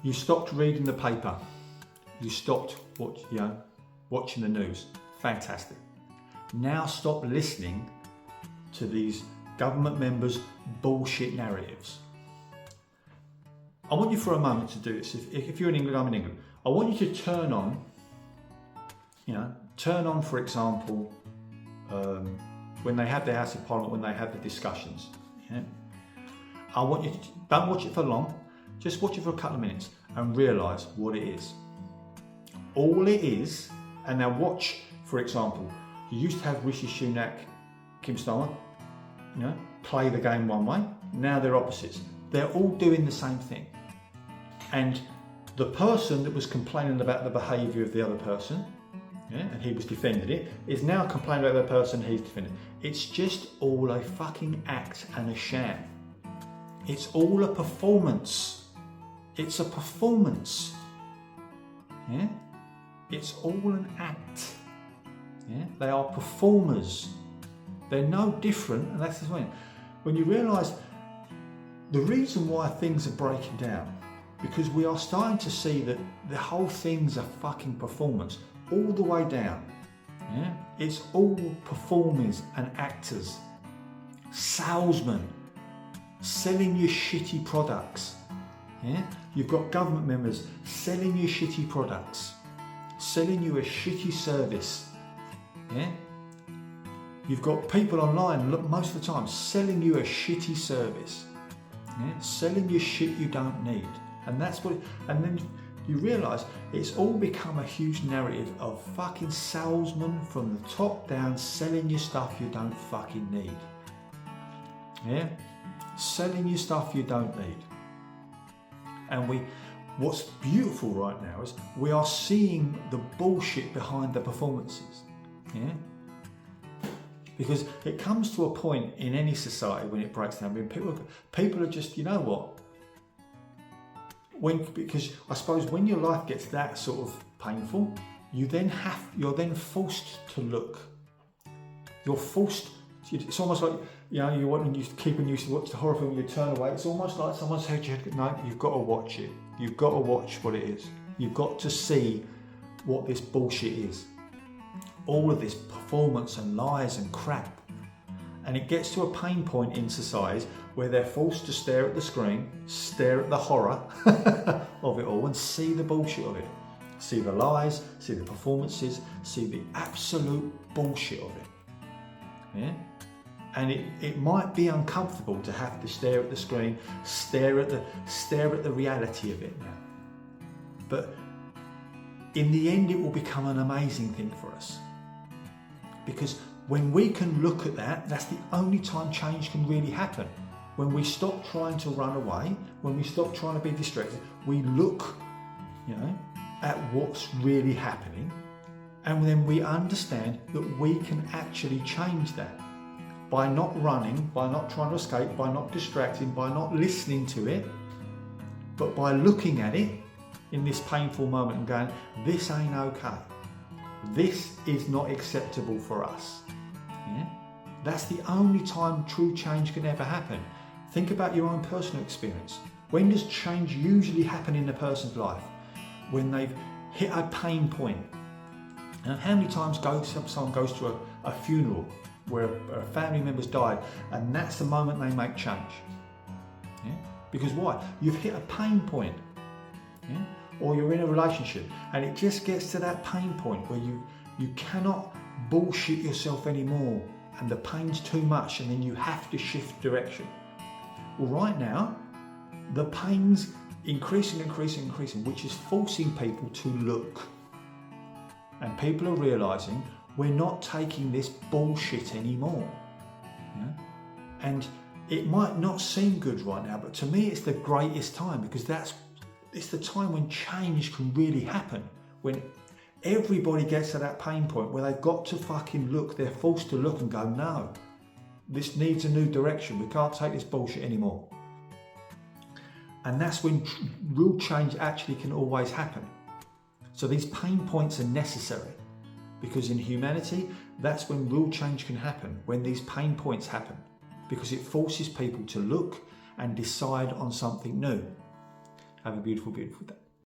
You stopped reading the paper. You stopped watching the news. Fantastic. Now stop listening to these government members' bullshit narratives. I want you for a moment to do this. If you're in England, I'm in England. I want you to turn on, for example, when they have the House of Parliament, when they have the discussions. Yeah? I want you to, don't watch it for long, just watch it for a couple of minutes and realise what it is. All it is, and now watch, for example, you used to have Rishi Sunak, Keir Starmer, play the game one way. Now they're opposites. They're all doing the same thing. And the person that was complaining about the behaviour of the other person, and he was defending it, is now complaining about the person he's defending. It's just all a fucking act and a sham. It's all a performance. It's a performance. Yeah? It's all an act. Yeah? They are performers. They're no different, and that's the point. When you realise the reason why things are breaking down, because we are starting to see that the whole thing's a fucking performance, all the way down. Yeah? It's all performers and actors, salesmen, selling you shitty products. Yeah? You've got government members selling you shitty products, selling you a shitty service. Yeah? You've got people online, look, most of the time, selling you a shitty service. Yeah? Selling you shit you don't need. And that's what, and then you realise it's all become a huge narrative of fucking salesmen from the top down selling you stuff you don't fucking need. Yeah? Selling you stuff you don't need. And what's beautiful right now is we are seeing the bullshit behind the performances. Yeah? Because it comes to a point in any society when it breaks down, when people are just, you know what? Because I suppose when your life gets that sort of painful, you're then forced to look. You're forced. It's almost like you keep and you watch the horror film, you turn away. It's almost like someone said, "No, you've got to watch it. You've got to watch what it is. You've got to see what this bullshit is. All of this performance and lies and crap." And it gets to a pain point in societies where they're forced to stare at the screen, stare at the horror of it all and see the bullshit of it. See the lies, see the performances, see the absolute bullshit of it. Yeah? And it might be uncomfortable to have to stare at the screen, stare at the reality of it now. But in the end it will become an amazing thing for us. Because when we can look at that, that's the only time change can really happen. When we stop trying to run away, when we stop trying to be distracted, we look, at what's really happening, and then we understand that we can actually change that by not running, by not trying to escape, by not distracting, by not listening to it, but by looking at it in this painful moment and going, this ain't okay. This is not acceptable for us. Yeah? That's the only time true change can ever happen. Think about your own personal experience. When does change usually happen in a person's life? When they've hit a pain point. And how many times someone goes to a funeral where a family member's died, and that's the moment they make change? Yeah? Because why? You've hit a pain point. Yeah? Or you're in a relationship and it just gets to that pain point where you cannot bullshit yourself anymore and the pain's too much and then you have to shift direction. Well, right now, the pain's increasing, which is forcing people to look. And people are realising we're not taking this bullshit anymore. Yeah? And it might not seem good right now, but to me it's the greatest time, because it's the time when change can really happen. When everybody gets to that pain point where they've got to fucking look, they're forced to look and go, no, this needs a new direction. We can't take this bullshit anymore. And that's when real change actually can always happen. So these pain points are necessary, because in humanity, that's when real change can happen, when these pain points happen, because it forces people to look and decide on something new. Have a beautiful, beautiful day.